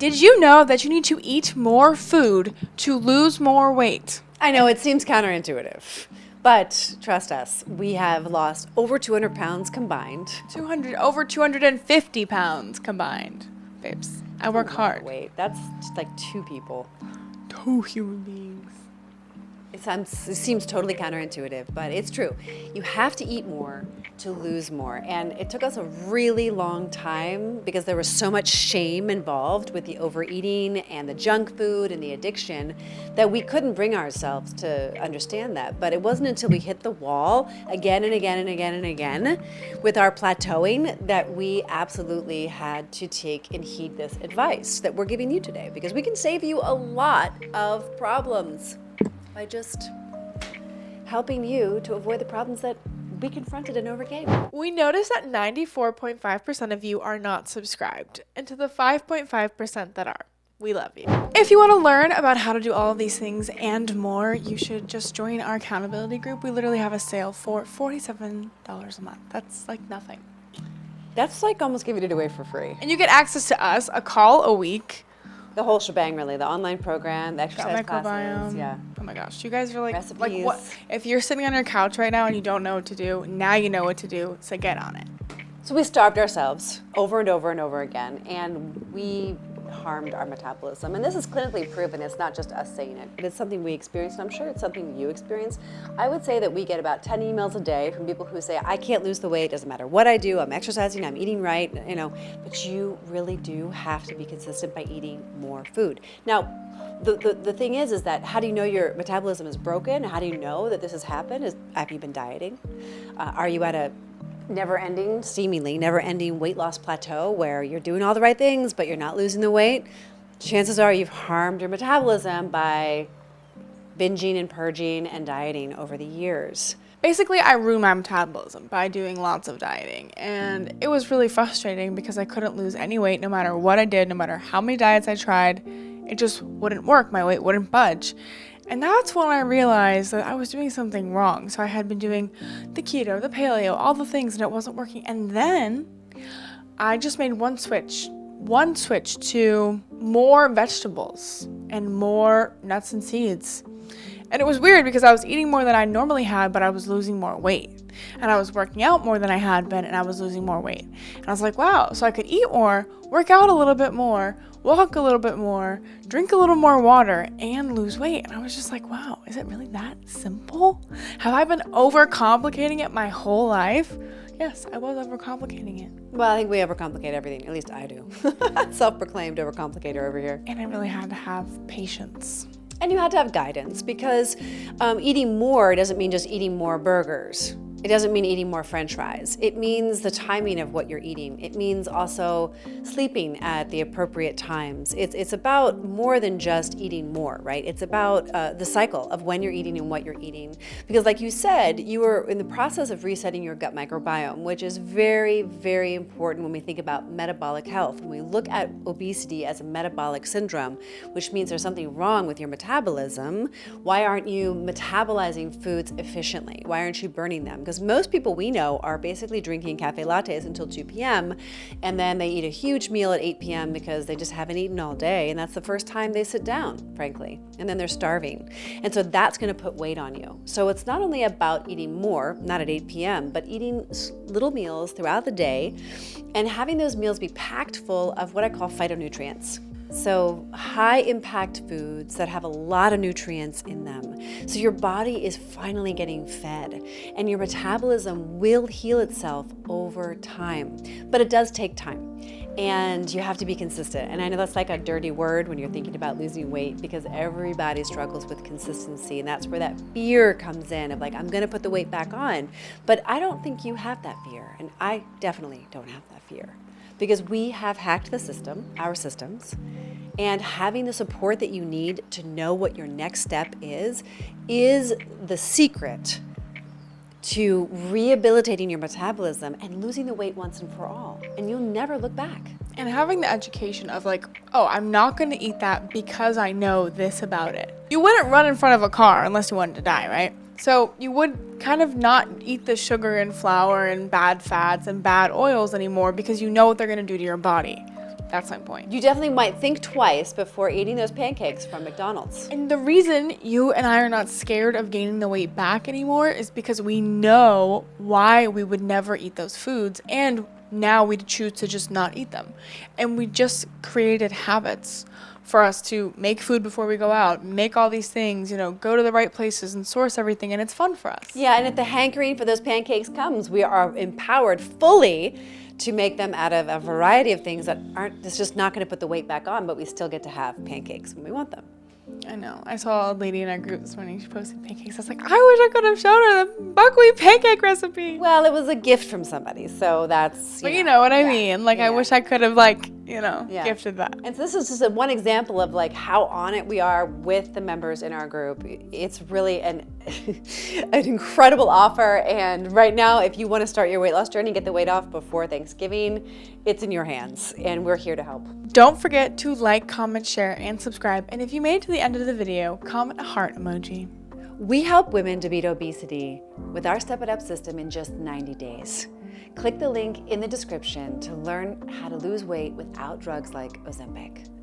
Did you know that you need to eat more food to lose more weight? I know it seems counterintuitive, but trust us, we have lost over 200 pounds combined. Over 250 pounds combined. Babes, I work hard. Wait, that's just like two people. 2 human beings. It seems totally counterintuitive, but it's true. You have to eat more to lose more. And it took us a really long time because there was so much shame involved with the overeating and the junk food and the addiction that we couldn't bring ourselves to understand that. But it wasn't until we hit the wall again and again and again and again with our plateauing that we absolutely had to take and heed this advice that we're giving you today, because we can save you a lot of problems by just helping you to avoid the problems that we confronted and overcame. We noticed that 94.5% of you are not subscribed, and to the 5.5% that are, we love you. If you want to learn about how to do all of these things and more, you should just join our accountability group. We literally have a sale for $47 a month. That's like nothing. That's like almost giving it away for free. And you get access to us, a call a week. The whole shebang, really. The online program, the exercise classes, yeah. Oh my gosh, you guys are like Recipes. what? If you're sitting on your couch right now and you don't know what to do, now you know what to do, so get on it. So we starved ourselves over and over and over again, and we harmed our metabolism. And this is clinically proven. It's not just us saying it, but it's something we experience, and I'm sure it's something you experience. I would say that we get about 10 emails a day from people who say, I can't lose the weight, doesn't matter what I do, I'm exercising, I'm eating right, but you really do have to be consistent by eating more food. Now, the thing is that how do you know your metabolism is broken? How do you know that this has happened? Have you been dieting? Are you at a seemingly never-ending weight loss plateau where you're doing all the right things, but you're not losing the weight? Chances are you've harmed your metabolism by binging and purging and dieting over the years. Basically, I ruined my metabolism by doing lots of dieting, and it was really frustrating because I couldn't lose any weight no matter what I did, no matter how many diets I tried. It just wouldn't work. My weight wouldn't budge. And that's when I realized that I was doing something wrong. So I had been doing the keto, the paleo, all the things, and it wasn't working. And then I just made one switch to more vegetables and more nuts and seeds. And it was weird because I was eating more than I normally had, but I was losing more weight. And I was working out more than I had been, and I was losing more weight. And I was like, wow, so I could eat more, work out a little bit more, walk a little bit more, drink a little more water, and lose weight. And I was just like, wow, is it really that simple? Have I been overcomplicating it my whole life? Yes, I was overcomplicating it. Well, I think we overcomplicate everything. At least I do. Self-proclaimed overcomplicator over here. And I really had to have patience. And you had to have guidance, because eating more doesn't mean just eating more burgers. It doesn't mean eating more French fries. It means the timing of what you're eating. It means also sleeping at the appropriate times. It's about more than just eating more, right? It's about the cycle of when you're eating and what you're eating. Because like you said, you were in the process of resetting your gut microbiome, which is very, very important when we think about metabolic health. When we look at obesity as a metabolic syndrome, which means there's something wrong with your metabolism, why aren't you metabolizing foods efficiently? Why aren't you burning them? Because most people we know are basically drinking cafe lattes until 2 p.m. and then they eat a huge meal at 8 p.m. because they just haven't eaten all day, and that's the first time they sit down, frankly, and then they're starving. And so that's going to put weight on you. So it's not only about eating more, not at 8 p.m., but eating little meals throughout the day and having those meals be packed full of what I call phytonutrients. So high impact foods that have a lot of nutrients in them. So your body is finally getting fed, and your metabolism will heal itself over time. But it does take time, and you have to be consistent. And I know that's like a dirty word when you're thinking about losing weight, because everybody struggles with consistency, and that's where that fear comes in of like, I'm gonna put the weight back on. But I don't think you have that fear, and I definitely don't have that fear. Because we have hacked the system, our systems, and having the support that you need to know what your next step is the secret to rehabilitating your metabolism and losing the weight once and for all. And you'll never look back. And having the education of like, oh, I'm not going to eat that because I know this about it. You wouldn't run in front of a car unless you wanted to die, right? So you would kind of not eat the sugar and flour and bad fats and bad oils anymore because you know what they're going to do to your body. That's my point. You definitely might think twice before eating those pancakes from McDonald's. And the reason you and I are not scared of gaining the weight back anymore is because we know why we would never eat those foods, and now we choose to just not eat them. And we just created habits for us to make food before we go out, make all these things, go to the right places and source everything, and it's fun for us. Yeah, and if the hankering for those pancakes comes, we are empowered fully to make them out of a variety of things that it's just not going to put the weight back on, but we still get to have pancakes when we want them. I know. I saw a lady in our group this morning. She posted pancakes. I was like, I wish I could have shown her the buckwheat pancake recipe. Well, it was a gift from somebody, so that's. But you know what I mean. Like, I wish I could have, gifted that. And so this is just one example of how on it we are with the members in our group. It's really an incredible offer. And right now, if you want to start your weight loss journey, get the weight off before Thanksgiving, it's in your hands, and we're here to help. Don't forget to like, comment, share, and subscribe. And if you made it to the end of the video, comment a heart emoji. We help women to beat obesity with our Step It Up system in just 90 days. Click the link in the description to learn how to lose weight without drugs like Ozempic.